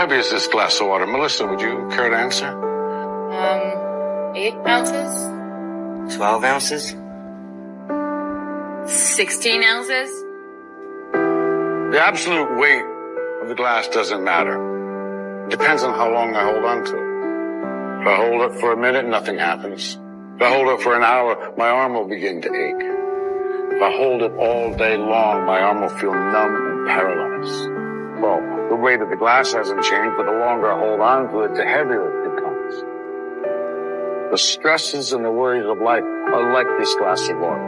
heavy is this glass of water? Melissa, would you care to answer? 8 ounces. 12 ounces. 16 ounces. The absolute weight of the glass doesn't matter. It depends on how long I hold on to it. If I hold it for a minute, nothing happens. If I hold it for an hour, my arm will begin to ache. If I hold it all day long, my arm will feel numb and paralyzed. Well, the weight of the glass hasn't changed, but the longer I hold on to it, the heavier it becomes. The stresses and the worries of life are like this glass of water.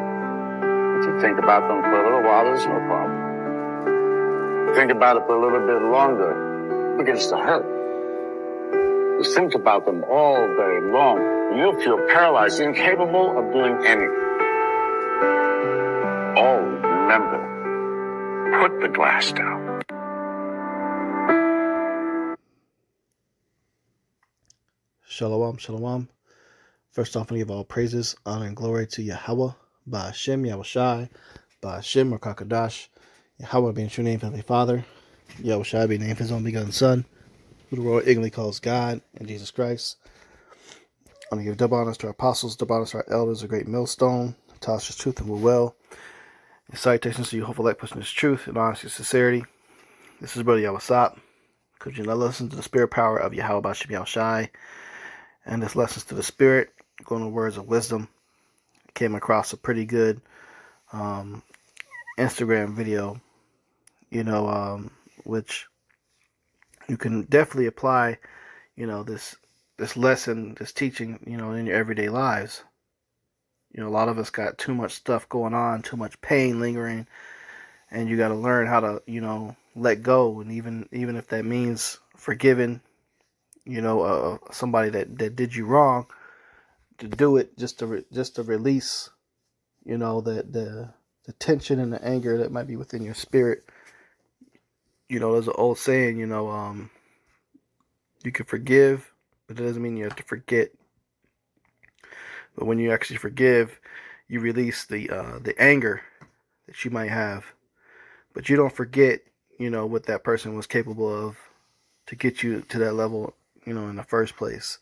If you think about them for a little while, there's no problem. Think about it for a little bit longer, it begins to hurt. You think about them all day long, and you'll feel paralyzed, incapable of doing anything. Always remember, put the glass down. Shalom, shalom. First off, I give all praises, honor, and glory to Yahweh, Ba'ashem, Yahushai, Ba'ashem, Rakakadash, Yahweh being true name, Heavenly Father, Yahushai being named His own begotten Son, who the world ignorantly calls God, and Jesus Christ. I'm going to give double honors to our apostles, double honors to our elders, a great millstone, taught us truth and will well. And salutations to you, hopeful like person is truth and honesty and sincerity. This is Brother Yawasop. Could you now listen to the spirit power of Yahweh Ba'ashem Yahushai? And this lessons to the spirit, going to words of wisdom. I came across a pretty good Instagram video, which you can definitely apply, this lesson, this teaching, in your everyday lives. A lot of us got too much stuff going on, too much pain lingering, and you got to learn how to, let go, and even if that means forgiving, somebody that did you wrong, to do it just to release, the tension and the anger that might be within your spirit. There's an old saying, you can forgive, but it doesn't mean you have to forget. But when you actually forgive, you release the anger that you might have, but you don't forget, what that person was capable of to get you to that level, in the first place.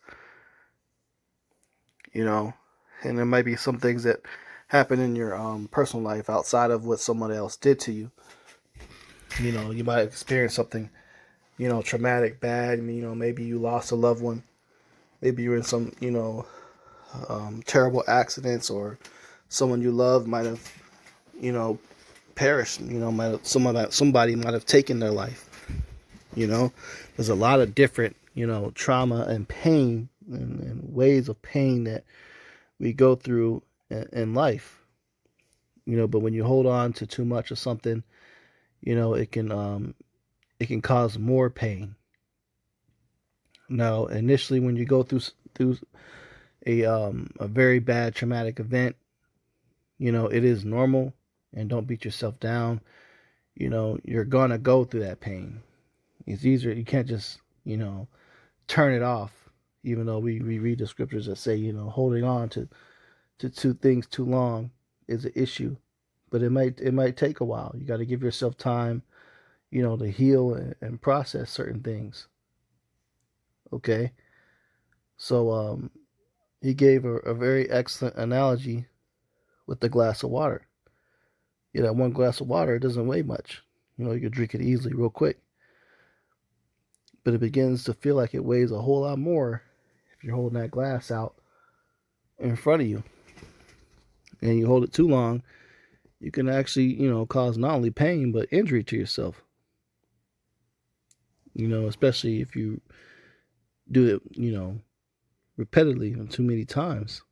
And there might be some things that happen in your personal life outside of what someone else did to you. You might experience something, traumatic, bad. Maybe you lost a loved one. Maybe you're in some, terrible accidents, or someone you love might have, perished. Somebody might have taken their life. There's a lot of different, trauma and pain and ways of pain that we go through in life. But when you hold on to too much of something, it can cause more pain. Now, initially, when you go through a very bad traumatic event, it is normal, and don't beat yourself down. You're gonna go through that pain. It's easier. You can't just, turn it off, even though we read the scriptures that say, holding on to two things too long is an issue. But it might take a while. You got to give yourself time, to heal and process certain things. Okay? So he gave a very excellent analogy with the glass of water. That one glass of water, it doesn't weigh much. You can drink it easily, real quick. But it begins to feel like it weighs a whole lot more if you're holding that glass out in front of you. And you hold it too long, you can actually, cause not only pain, but injury to yourself. Especially if you do it, repeatedly and too many times.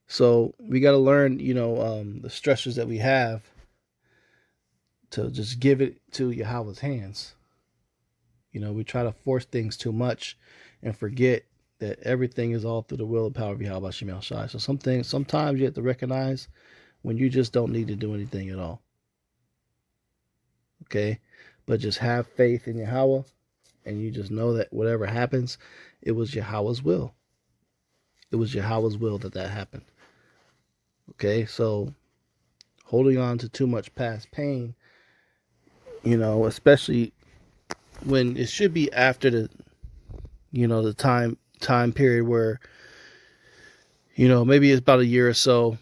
So we got to learn, the stressors that we have, to just give it to Yahweh's hands. We try to force things too much and forget that everything is all through the will and power of Yahweh Shem Shai. So sometimes you have to recognize when you just don't need to do anything at all. Okay? But just have faith in Yahweh, and you just know that whatever happens, it was Yahweh's will. It was Yahweh's will that happened. Okay? So holding on to too much past pain, especially when it should be after the, the time period where, maybe it's about a year or so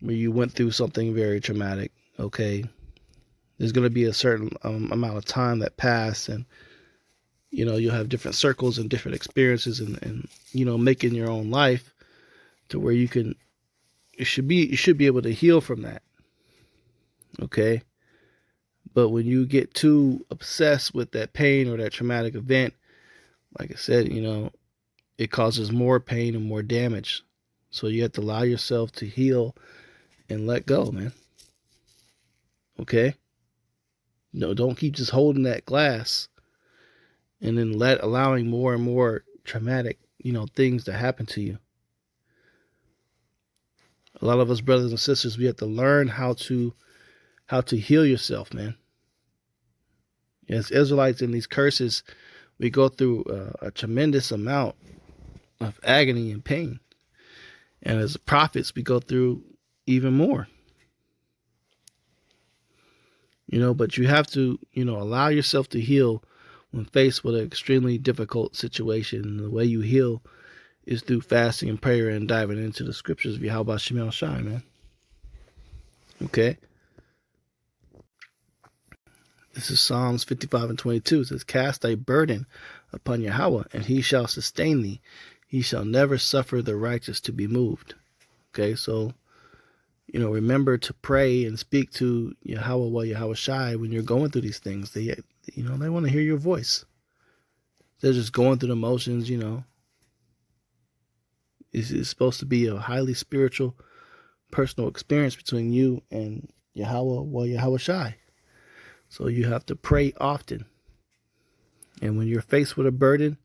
where you went through something very traumatic. Okay, there's going to be a certain amount of time that passed, and you'll have different circles and different experiences, and making your own life to where you should be able to heal from that. Okay, but when you get too obsessed with that pain or that traumatic event, like I said, it causes more pain and more damage. So you have to allow yourself to heal and let go, man. Okay? No, don't keep just holding that glass and then allowing more and more traumatic, things to happen to you. A lot of us brothers and sisters, we have to learn how to heal yourself, man. As Israelites in these curses, we go through a tremendous amount of agony and pain. And as prophets, we go through even more. But you have to, allow yourself to heal when faced with an extremely difficult situation. And the way you heal is through fasting and prayer and diving into the scriptures of Yahweh Shem El Shai, man. Okay? This is Psalms 55 and 22. It says, cast thy burden upon Yahweh, and he shall sustain thee. He shall never suffer the righteous to be moved. Okay, so, remember to pray and speak to Yahweh Yahweh Shai when you're going through these things. They want to hear your voice. They're just going through the motions, It's supposed to be a highly spiritual, personal experience between you and Yahweh Yahweh Shai. So you have to pray often. And when you're faced with a burden,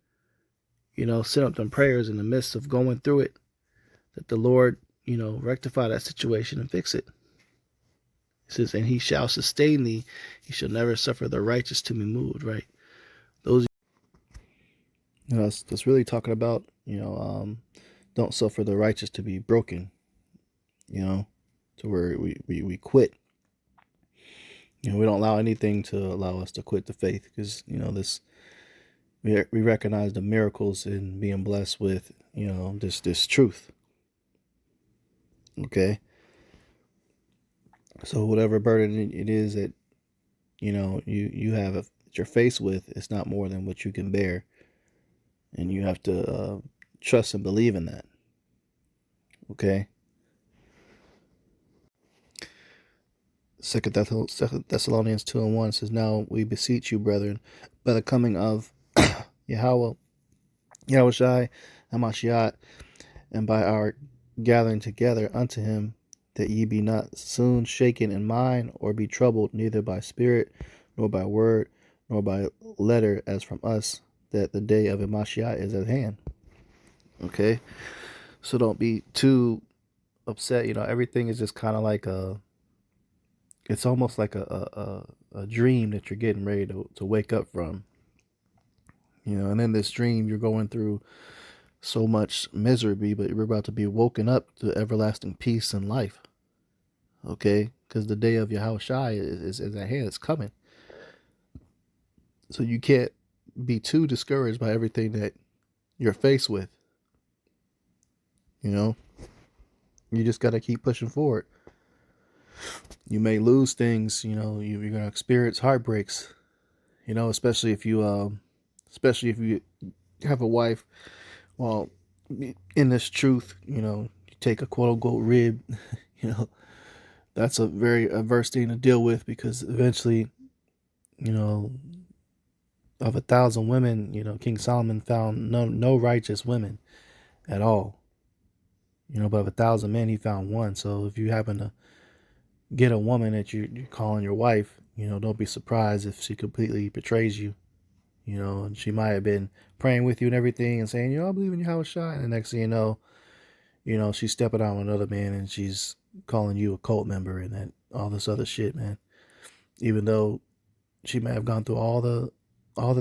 send up them prayers in the midst of going through it, that the Lord, rectify that situation and fix it. It says, and he shall sustain thee. He shall never suffer the righteous to be moved, right? Those, that's really talking about, don't suffer the righteous to be broken, to where we quit. We don't allow anything to allow us to quit the faith, because, we recognize the miracles in being blessed with, this truth. Okay. So whatever burden it is that, you have that you're faced with, it's not more than what you can bear. And you have to trust and believe in that. Okay. Second Thessalonians 2:1 says, now we beseech you, brethren, by the coming of Yahweh Shai, Hamashiach, and by our gathering together unto him, that ye be not soon shaken in mind, or be troubled, neither by spirit, nor by word, nor by letter, as from us, that the day of Hamashiach is at hand. Okay? So don't be too upset. Everything is just kind of like it's almost like a dream that you're getting ready to wake up from. And in this dream, you're going through so much misery, but you're about to be woken up to everlasting peace and life. Okay? Because the day of Yahweh Shai is at hand. It's coming. So you can't be too discouraged by everything that you're faced with. You just got to keep pushing forward. You may lose things, you're going to experience heartbreaks, especially if you have a wife. Well, in this truth, you take a quote unquote rib, that's a very adverse thing to deal with, because eventually, of 1,000 women, King Solomon found no righteous women at all. But of 1,000 men, he found one. So if you happen to get a woman that you're calling your wife, don't be surprised if she completely betrays you. And she might have been praying with you and everything and saying, I believe in your house shine. And the next thing you know, she's stepping out with another man and she's calling you a cult member and that all this other shit, man. Even though she may have gone through all the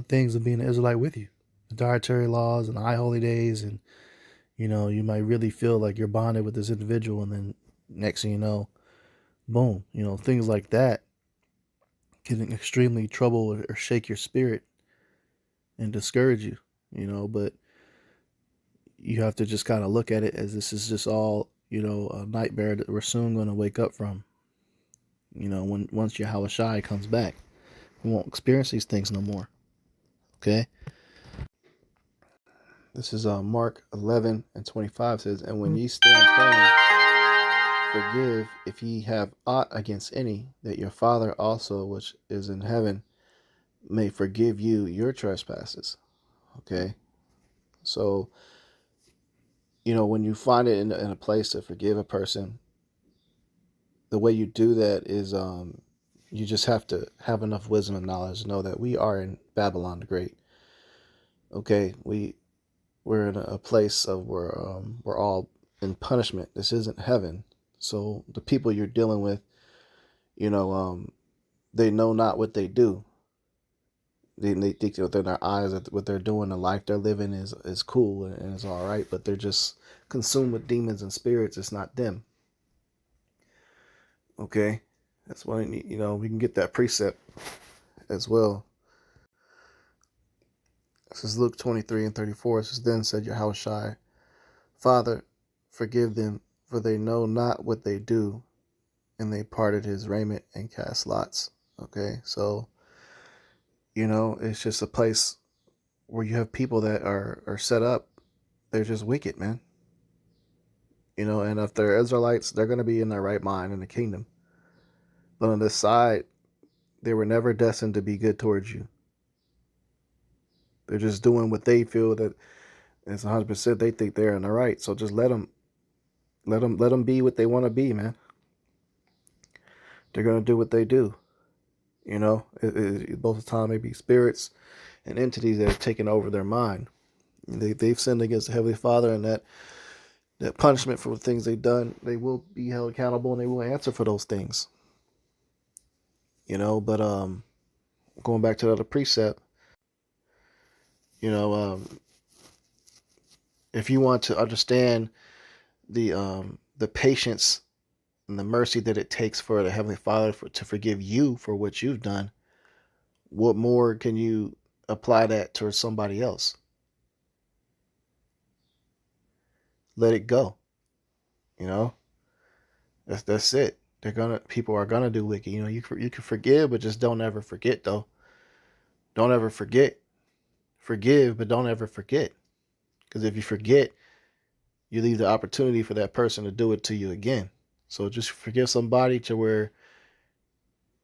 things of being an Israelite with you, the dietary laws and the high holy days, and you might really feel like you're bonded with this individual, and then next thing you know, boom, things like that can extremely trouble or shake your spirit, and discourage you, but you have to just kind of look at it as this is just all, a nightmare that we're soon going to wake up from. Once Yahweh Shai comes back, we won't experience these things no more. Okay? This is Mark 11:25 says, "And when ye stand praying, forgive if ye have aught against any, that your Father also which is in heaven may forgive you your trespasses." Okay? So, when you find it in a place to forgive a person, the way you do that is you just have to have enough wisdom and knowledge to know that we are in Babylon the Great. Okay? We're in a place of where we're all in punishment. This isn't heaven. So the people you're dealing with, they know not what they do. They think within their eyes that what they're doing, the life they're living is cool and it's all right, but they're just consumed with demons and spirits. It's not them. Okay? That's why, we can get that precept as well. This is Luke 23:34. It says, "Then said Yahushua, Father, forgive them, for they know not what they do. And they parted his raiment and cast lots." Okay, so, it's just a place where you have people that are set up. They're just wicked, man. And if they're Israelites, they're going to be in their right mind in the kingdom. But on this side, they were never destined to be good towards you. They're just doing what they feel that it's 100%. They think they're in the right. So just let them be what they want to be, man. They're going to do what they do. Both the time, maybe spirits and entities that have taken over their mind. They've sinned against the Heavenly Father, and that punishment for the things they've done, they will be held accountable and they will answer for those things. But going back to the other precept, if you want to understand the patience and the mercy that it takes for the Heavenly Father to forgive you for what you've done, what more can you apply that towards somebody else? Let it go. That's it. People are gonna do wicked. You can forgive, but just don't ever forget, though. Don't ever forget. Forgive, but don't ever forget. Because if you forget, you leave the opportunity for that person to do it to you again. So just forgive somebody to where,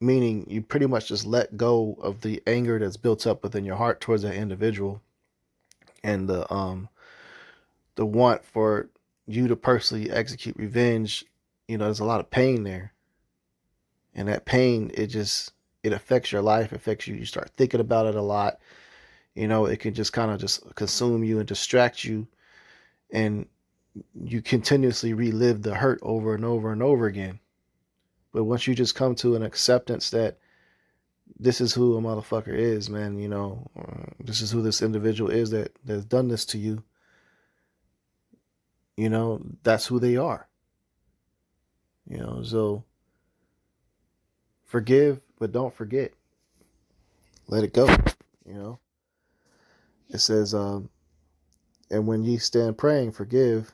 meaning you pretty much just let go of the anger that's built up within your heart towards that individual, and the want for you to personally execute revenge. There's a lot of pain there, and that pain, it affects your life, affects you. You start thinking about it a lot. It can just kind of just consume you and distract you, and you continuously relive the hurt over and over and over again. But once you just come to an acceptance that this is who a motherfucker is, man, this is who this individual is that's done this to you, that's who they are. So forgive, but don't forget. Let it go. It says, and when ye stand praying, forgive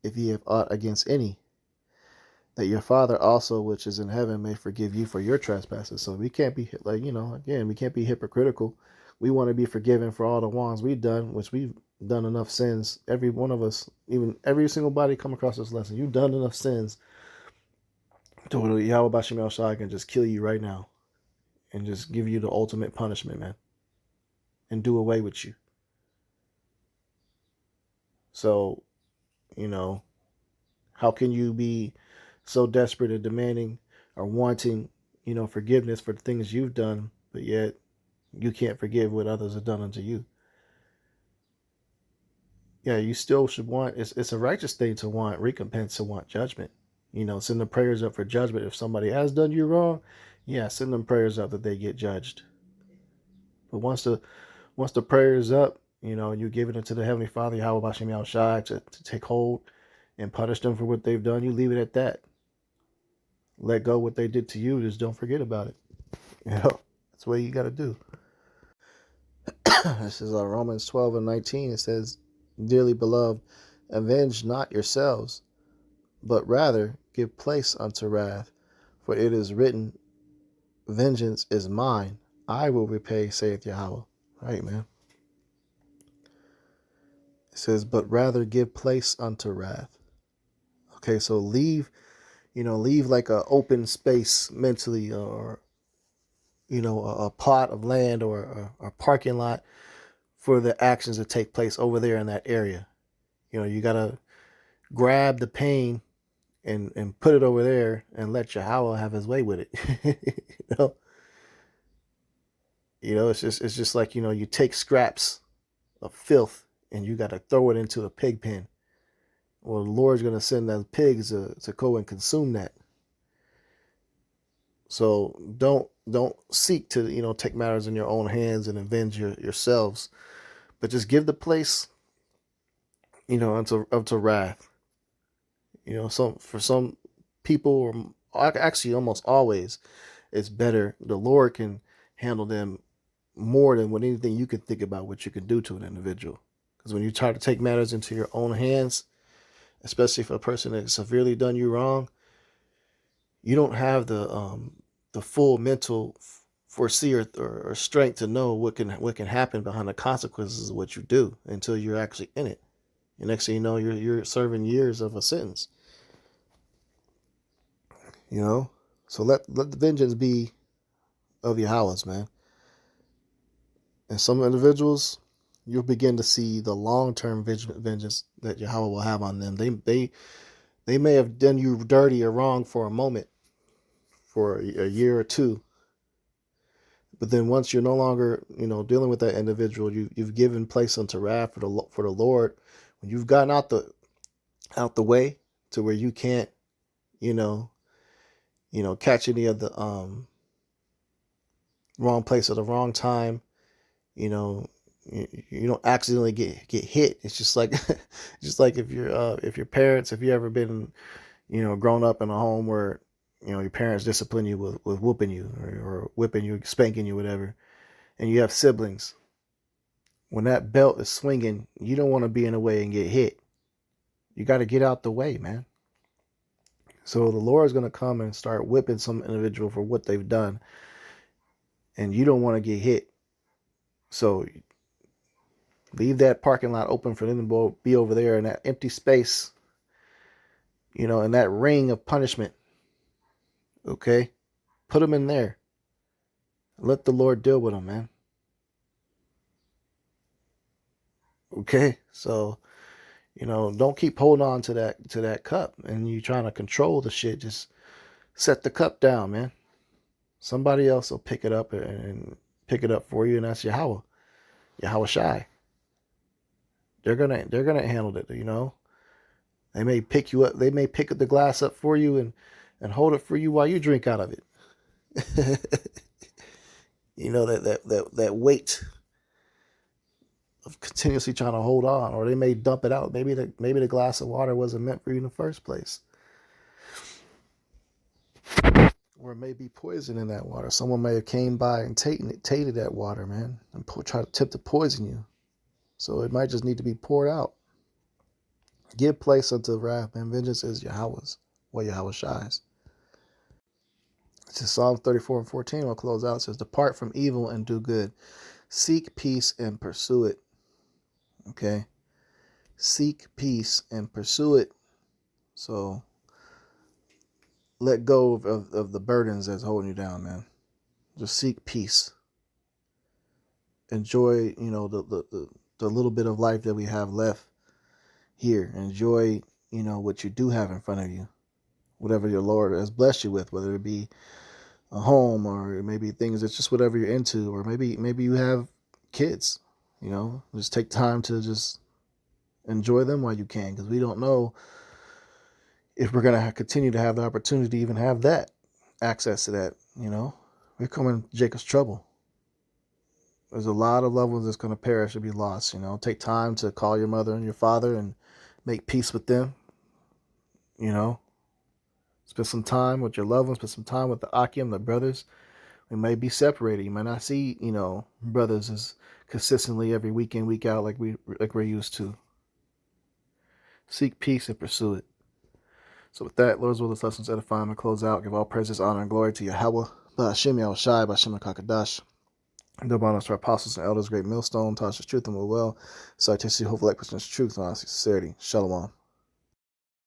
if ye have aught against any, that your Father also which is in heaven may forgive you for your trespasses. So we can't be we can't be hypocritical. We want to be forgiven for all the wrongs we've done, which we've done enough sins. Every one of us, even every single body come across this lesson, you've done enough sins to where Yahweh Bashim El Shai can just kill you right now and just give you the ultimate punishment, man, and do away with you. So, how can you be so desperate and demanding or wanting, forgiveness for the things you've done, but yet you can't forgive what others have done unto you? Yeah, you still should want, it's a righteous thing to want recompense, to want judgment. Send the prayers up for judgment. If somebody has done you wrong, yeah, send them prayers up that they get judged. But once the prayer is up, you give it into the Heavenly Father, Yahweh Bashim Yahweh Shai, to take hold and punish them for what they've done, you leave it at that. Let go what they did to you. Just don't forget about it. That's what you got to do. This is Romans 12:19. It says, "Dearly beloved, avenge not yourselves, but rather give place unto wrath. For it is written, vengeance is mine. I will repay, saith Yahweh." Right, man. It says, but rather give place unto wrath. Okay, so leave like a open space mentally, or, a plot of land or a parking lot for the actions to take place over there in that area. You got to grab the pain and put it over there and let Yahweh have his way with it. you know, it's just like, you take scraps of filth and you got to throw it into a pig pen. Well, the Lord's going to send those pigs to go and consume that. So don't seek to, take matters in your own hands and avenge yourselves, but just give the place, unto wrath. For some people, or actually almost always, it's better. The Lord can handle them more than what anything you could think about what you can do to an individual. Because when you try to take matters into your own hands, especially for a person that severely done you wrong, you don't have the full mental foresee or strength to know what can happen behind the consequences of what you do until you're actually in it. And next thing you know, you're serving years of a sentence. So let the vengeance be of Yahweh's, man. And some individuals, you'll begin to see the long-term vengeance that Yahweh will have on them. They may have done you dirty or wrong for a moment, for a year or two, but then once you're no longer, dealing with that individual, you've given place unto wrath for the Lord. When you've gotten out the way to where you can't, catch any of the wrong place at the wrong time, you don't accidentally get hit. It's just like if your parents, if you ever been, grown up in a home where, your parents discipline you with whooping you or whipping you, spanking you, whatever, and you have siblings. When that belt is swinging, you don't want to be in the way and get hit. You got to get out the way, man. So the Lord is going to come and start whipping some individual for what they've done, and you don't want to get hit. So leave that parking lot open for them to be over there in that empty space, in that ring of punishment. Okay? Put them in there. Let the Lord deal with them, man. Okay? So, don't keep holding on to that cup and you trying to control the shit. Just set the cup down, man. Somebody else will pick it up and pick it up for you, and that's Yahweh Shai. They're gonna handle it, They may pick you up, they may pick the glass up for you and hold it for you while you drink out of it. that weight of continuously trying to hold on, or they may dump it out. Maybe the glass of water wasn't meant for you in the first place. Or it may be poison in that water. Someone may have came by and tainted that water, man, and try to tip to poison you. So it might just need to be poured out. Give place unto wrath, and vengeance is Yahweh's, what Yahweh shies. It's Psalm 34:14. I'll close out. It says, "Depart from evil and do good. Seek peace and pursue it." Okay? Seek peace and pursue it. So let go of the burdens that's holding you down, man. Just seek peace. Enjoy, the little bit of life that we have left here. Enjoy, what you do have in front of you. Whatever your Lord has blessed you with, whether it be a home or maybe things that's just whatever you're into, or maybe you have kids, just take time to just enjoy them while you can, because we don't know if we're going to continue to have the opportunity to even have that access to that. We're coming Jacob's trouble. There's a lot of loved ones that's going to perish or be lost. Take time to call your mother and your father and make peace with them. Spend some time with your loved ones. Spend some time with the Akim, the brothers. We may be separated. You might not see, brothers as consistently every week in, week out, like we're used to. Seek peace and pursue it. So with that, Lord's will, this lessons edify and close out. Give all praises, honor, and glory to Yahweh, Ba'Hashem Yahushai, Ba'Hashem HaKadosh. Double honors to our apostles and elders, great millstone, Tasha's truth and will. Citation, hopeful, like truth, honesty, sincerity. Shalom.